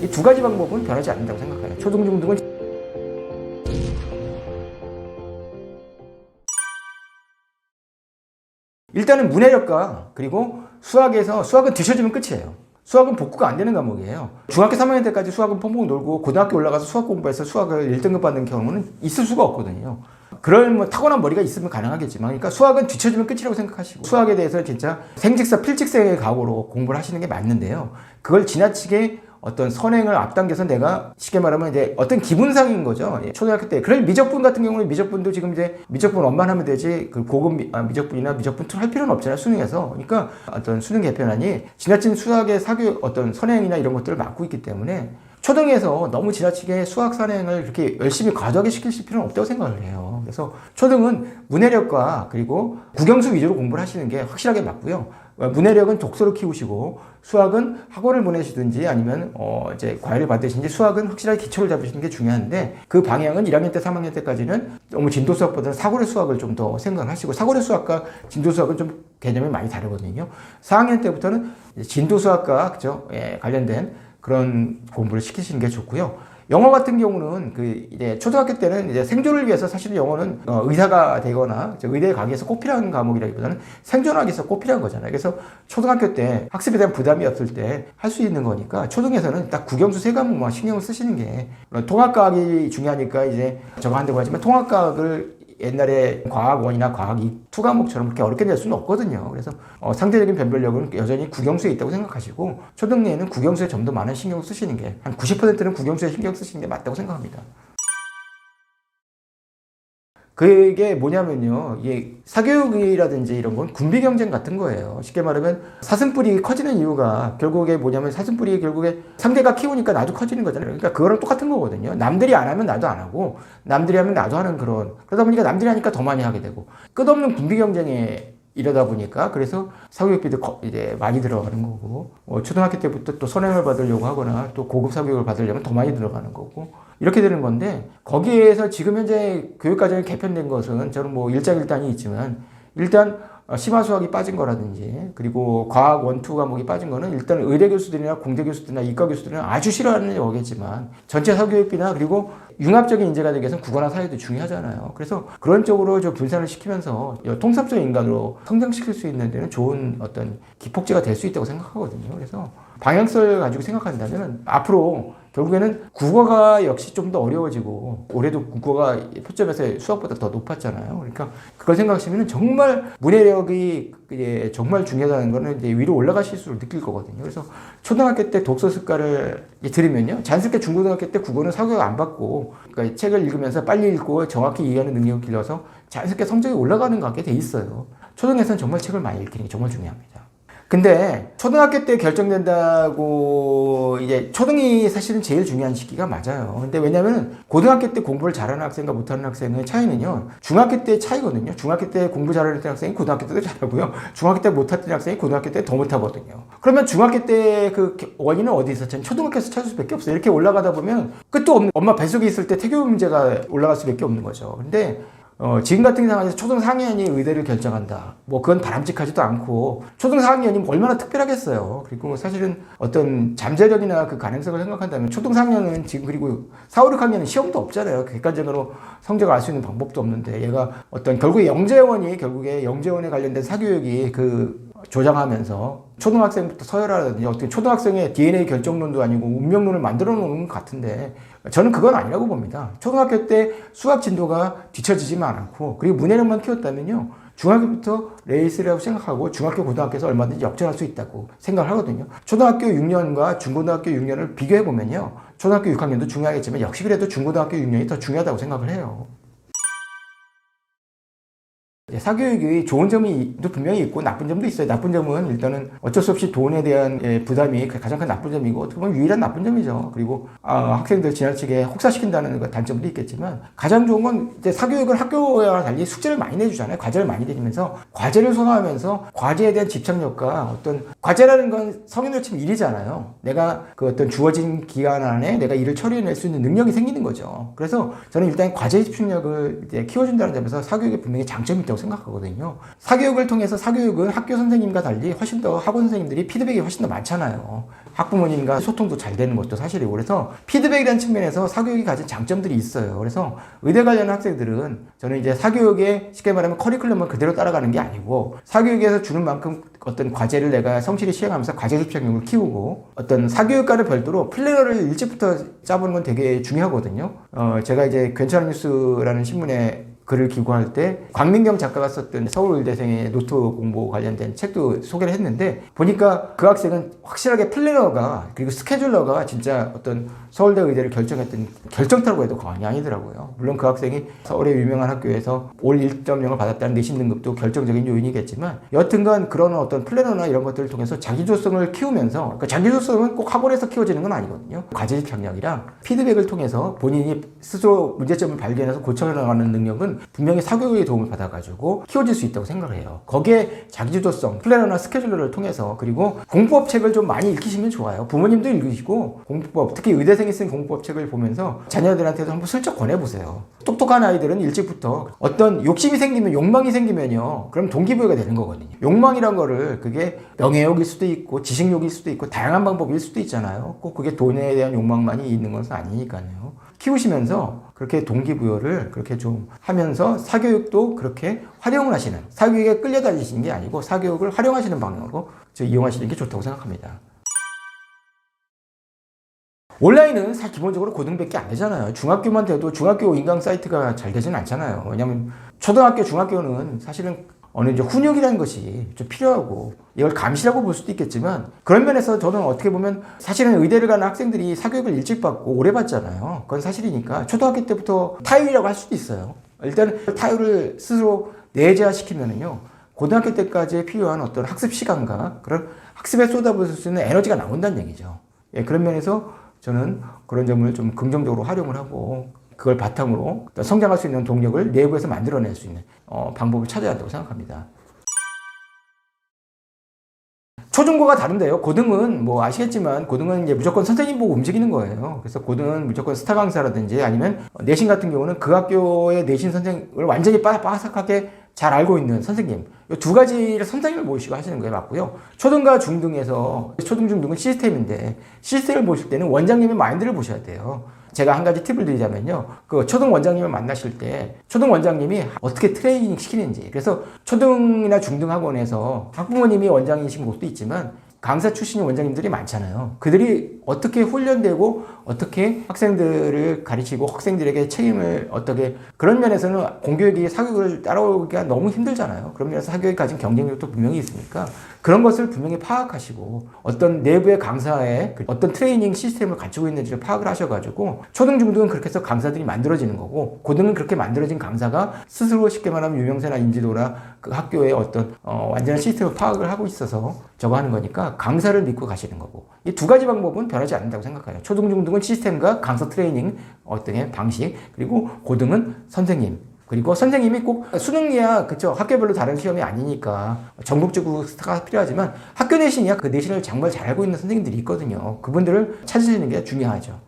이 두 가지 방법은 변하지 않는다고 생각해요. 초등, 중등은 일단은 문해력과 그리고 수학은 뒤처지면 끝이에요. 수학은 복구가 안 되는 과목이에요. 중학교 3학년 때까지 수학은 펑펑 놀고 고등학교 올라가서 수학 공부해서 수학을 1등급 받는 경우는 있을 수가 없거든요. 그럴 뭐 타고난 머리가 있으면 가능하겠지만, 그러니까 수학은 뒤처지면 끝이라고 생각하시고, 수학에 대해서 진짜 생직사 필직생의 각오로 공부를 하시는 게 맞는데요. 그걸 지나치게 어떤 선행을 앞당겨서 내가 쉽게 말하면 이제 어떤 기분상인 거죠. 초등학교 때. 그럴 미적분 같은 경우는 미적분도 지금 이제 미적분 원만 하면 되지 그 고급 미적분이나 미적분 2 할 필요는 없잖아요. 수능에서. 그러니까 어떤 수능 개편안이 지나친 수학의 사교 어떤 선행이나 이런 것들을 막고 있기 때문에 초등에서 너무 지나치게 수학 선행을 그렇게 열심히 과도하게 시킬 필요는 없다고 생각을 해요. 그래서 초등은 문해력과 그리고 국영수 위주로 공부를 하시는 게 확실하게 맞고요. 문해력은 독서를 키우시고 수학은 학원을 보내시든지 아니면 이제 과외를 받으시든지 수학은 확실하게 기초를 잡으시는 게 중요한데, 그 방향은 1학년 때 3학년 때까지는 너무 진도 수학보다는 사고의 수학을 좀 더 생각을 하시고, 사고의 수학과 진도 수학은 좀 개념이 많이 다르거든요. 4학년 때부터는 진도 수학과 그죠? 예, 관련된 그런 공부를 시키시는 게 좋고요. 영어 같은 경우는 이제 초등학교 때는 이제 생존을 위해서 사실은 영어는 의사가 되거나 의대에 가기 위해서 꼭 필요한 과목이라기보다는 생존하기 위해서 꼭 필요한 거잖아요. 그래서 초등학교 때 학습에 대한 부담이 없을 때 할 수 있는 거니까 초등에서는 딱 국영수 3과목만 신경을 쓰시는 게, 통합과학이 중요하니까 이제 저거 한다고 하지만 통합과학을 옛날에 과학 1이나 과학 2 과목처럼 그렇게 어렵게 낼 수는 없거든요. 그래서 상대적인 변별력은 여전히 국영수에 있다고 생각하시고, 초등에는 국영수에 좀 더 많은 신경을 쓰시는 게, 한 90%는 국영수에 신경 쓰시는 게 맞다고 생각합니다. 그게 뭐냐면요, 이게 사교육이라든지 이런 건 군비 경쟁 같은 거예요. 쉽게 말하면 사슴뿔이 커지는 이유가 결국에 뭐냐면, 사슴뿔이 결국에 상대가 키우니까 나도 커지는 거잖아요. 그러니까 그거랑 똑같은 거거든요. 남들이 안 하면 나도 안 하고, 남들이 하면 나도 하는 그러다 보니까 남들이 하니까 더 많이 하게 되고, 끝없는 군비 경쟁에 이러다 보니까, 그래서 사교육비도 이제 많이 들어가는 거고, 초등학교 때부터 또 선행을 받으려고 하거나 또 고급 사교육을 받으려면 더 많이 들어가는 거고, 이렇게 되는 건데, 거기에서 지금 현재 교육과정이 개편된 것은 저는 뭐 일장일단이 있지만, 일단 심화수학이 빠진 거라든지, 그리고 과학 1, 2 과목이 빠진 거는 일단 의대 교수들이나 공대 교수들이나 이과 교수들은 아주 싫어하는 거겠지만, 전체 사교육비나 그리고 융합적인 인재가 되기 위해서는 국어나 사회도 중요하잖아요. 그래서 그런 쪽으로 좀 분산을 시키면서 통합적 인간으로 성장시킬 수 있는 데는 좋은 어떤 기폭제가 될 수 있다고 생각하거든요. 그래서 방향성을 가지고 생각한다면 앞으로 결국에는 국어가 역시 좀 더 어려워지고, 올해도 국어가 표점에서 수학보다 더 높았잖아요. 그러니까 그걸 생각하시면 정말 문해력이 정말 중요하다는 거는 이제 위로 올라가실수록 느낄 거거든요. 그래서 초등학교 때 독서 습관을 들이면요, 자연스럽게 중고등학교 때 국어는 사교육 안 받고, 그러니까 책을 읽으면서 빨리 읽고 정확히 이해하는 능력을 길러서 자연스럽게 성적이 올라가는 것 같게 돼 있어요. 초등에서는 정말 책을 많이 읽히는 게 정말 중요합니다. 근데 초등학교 때 결정된다고, 이제 초등이 사실은 제일 중요한 시기가 맞아요. 근데 왜냐면 고등학교 때 공부를 잘하는 학생과 못하는 학생의 차이는요, 중학교 때 차이거든요. 중학교 때 공부 잘하는 학생이 고등학교 때도 잘하고요, 중학교 때 못하는 학생이 고등학교 때 더 못하거든요. 그러면 중학교 때 그 원인은 어디 있었죠? 초등학교에서 찾을 수밖에 없어요. 이렇게 올라가다 보면 끝도 없는, 엄마 뱃속에 있을 때 태교 문제가 올라갈 수밖에 없는 거죠. 근데 지금 같은 상황에서 초등 4학년이 의대를 결정한다, 뭐 그건 바람직하지도 않고, 초등 4학년이 얼마나 특별하겠어요. 그리고 사실은 어떤 잠재력이나 그 가능성을 생각한다면 초등 4학년은 지금, 그리고 4, 5, 6학년은 시험도 없잖아요. 객관적으로 성적을 알 수 있는 방법도 없는데, 얘가 어떤 결국에 영재원에 관련된 사교육이 조장하면서 초등학생부터 서열하라든지 어떻게 초등학생의 DNA 결정론도 아니고 운명론을 만들어 놓는 것 같은데, 저는 그건 아니라고 봅니다. 초등학교 때 수학 진도가 뒤처지지만 않고, 그리고 문해력만 키웠다면요, 중학교부터 레이스라고 생각하고 중학교, 고등학교에서 얼마든지 역전할 수 있다고 생각을 하거든요. 초등학교 6년과 중고등학교 6년을 비교해보면요, 초등학교 6학년도 중요하겠지만 역시 그래도 중고등학교 6년이 더 중요하다고 생각을 해요. 사교육이 좋은 점이 분명히 있고 나쁜 점도 있어요. 나쁜 점은 일단은 어쩔 수 없이 돈에 대한 부담이 가장 큰 나쁜 점이고, 어떻게 보면 유일한 나쁜 점이죠. 그리고 학생들 지나치게 혹사시킨다는 단점도 있겠지만, 가장 좋은 건 이제 사교육을 학교와 달리 숙제를 많이 내주잖아요. 과제를 많이 내주면서 과제를 소화하면서 과제에 대한 집착력과, 어떤 과제라는 건 성인으로 치면 일이잖아요. 내가 그 어떤 주어진 기간 안에 내가 일을 처리해낼 수 있는 능력이 생기는 거죠. 그래서 저는 일단 과제 집중력을 이제 키워준다는 점에서 사교육에 분명히 장점이 있다고 생각합니다. 생각하거든요. 사교육을 통해서 사교육은 학교 선생님과 달리 훨씬 더 학원 선생님들이 피드백이 훨씬 더 많잖아요. 학부모님과 소통도 잘 되는 것도 사실이고, 그래서 피드백이라는 측면에서 사교육이 가진 장점들이 있어요. 그래서 의대 관련 학생들은 저는 이제 사교육에 쉽게 말하면 커리큘럼을 그대로 따라가는 게 아니고 사교육에서 주는 만큼 어떤 과제를 내가 성실히 시행하면서 과제 집중력을 키우고, 어떤 사교육과는 별도로 플래너를 일찍부터 짜보는 건 되게 중요하거든요. 제가 이제 괜찮은 뉴스라는 신문에 글을 기고할 때 광민경 작가가 썼던 서울의대생의 노트 공부 관련된 책도 소개를 했는데, 보니까 그 학생은 확실하게 플래너가 그리고 스케줄러가 진짜 어떤 서울대 의대를 결정했던 결정타라고 해도 과언이 아니더라고요. 물론 그 학생이 서울의 유명한 학교에서 올 1.0을 받았다는 내신 등급도 결정적인 요인이겠지만, 여튼간 그런 어떤 플래너나 이런 것들을 통해서 자기주도성을 키우면서, 그러니까 자기주도성은 꼭 학원에서 키워지는 건 아니거든요. 과제 집중력이랑 피드백을 통해서 본인이 스스로 문제점을 발견해서 고쳐나가는 능력은 분명히 사교육의 도움을 받아가지고 키워질 수 있다고 생각을 해요. 거기에 자기주도성, 플래너나 스케줄러를 통해서, 그리고 공부법 책을 좀 많이 읽히시면 좋아요. 부모님도 읽으시고 공부법, 특히 의대생이 쓴 공부법 책을 보면서 자녀들한테도 한번 슬쩍 권해보세요. 똑똑한 아이들은 일찍부터 어떤 욕심이 생기면, 욕망이 생기면요, 그럼 동기부여가 되는 거거든요. 욕망이란 거를 그게 명예욕일 수도 있고 지식욕일 수도 있고 다양한 방법일 수도 있잖아요. 꼭 그게 돈에 대한 욕망만이 있는 것은 아니니까요. 키우시면서 그렇게 동기부여를 그렇게 좀 하면서 사교육도 그렇게 활용을 하시는, 사교육에 끌려다니시는 게 아니고 사교육을 활용하시는 방향으로 이용하시는 게 좋다고 생각합니다. 온라인은 사실 기본적으로 고등밖에 안 되잖아요. 중학교만 돼도 중학교 인강 사이트가 잘 되지는 않잖아요. 왜냐하면 초등학교, 중학교는 사실은 어느 이제 훈육이라는 것이 좀 필요하고, 이걸 감시라고 볼 수도 있겠지만, 그런 면에서 저는 어떻게 보면 사실은 의대를 가는 학생들이 사교육을 일찍 받고 오래 받잖아요. 그건 사실이니까 초등학교 때부터 타율이라고 할 수도 있어요. 일단 타율을 스스로 내재화시키면은요, 고등학교 때까지 필요한 어떤 학습 시간과 그런 학습에 쏟아부을 수 있는 에너지가 나온다는 얘기죠. 예, 그런 면에서 저는 그런 점을 좀 긍정적으로 활용을 하고, 그걸 바탕으로 성장할 수 있는 동력을 내부에서 만들어낼 수 있는 방법을 찾아야 한다고 생각합니다. 초중고가 다른데요. 고등은 뭐 아시겠지만 고등은 이제 무조건 선생님 보고 움직이는 거예요. 그래서 고등은 무조건 스타 강사라든지 아니면 내신 같은 경우는 그 학교의 내신 선생을 완전히 빠삭하게 잘 알고 있는 선생님, 이 두 가지를 선생님을 모시고 하시는 게 맞고요. 초등과 중등에서, 초등, 중등은 시스템인데 시스템을 보실 때는 원장님의 마인드를 보셔야 돼요. 제가 한 가지 팁을 드리자면요, 그 초등 원장님을 만나실 때 초등 원장님이 어떻게 트레이닝 시키는지, 그래서 초등이나 중등 학원에서 학부모님이 원장이신 곳도 있지만 강사 출신의 원장님들이 많잖아요. 그들이 어떻게 훈련되고 어떻게 학생들을 가르치고 학생들에게 책임을 어떻게, 그런 면에서는 공교육이 사교육을 따라오기가 너무 힘들잖아요. 그런 면에서 사교육이 가진 경쟁력도 분명히 있으니까 그런 것을 분명히 파악하시고 어떤 내부의 강사의 어떤 트레이닝 시스템을 갖추고 있는지를 파악을 하셔가지고, 초등, 중등은 그렇게 해서 강사들이 만들어지는 거고, 고등은 그렇게 만들어진 강사가 스스로 쉽게 말하면 유명세나 인지도나 그 학교의 어떤 완전한 시스템을 파악을 하고 있어서 저거 하는 거니까 강사를 믿고 가시는 거고, 이 두 가지 방법은 변하지 않는다고 생각해요. 초등, 중등은 시스템과 강사 트레이닝 어떤 방식, 그리고 고등은 선생님, 그리고 선생님이 꼭 수능이야, 그쵸, 학교별로 다른 시험이 아니니까 전국적으로 스타가 필요하지만 학교 내신이야 그 내신을 정말 잘 알고 있는 선생님들이 있거든요. 그분들을 찾으시는 게 중요하죠.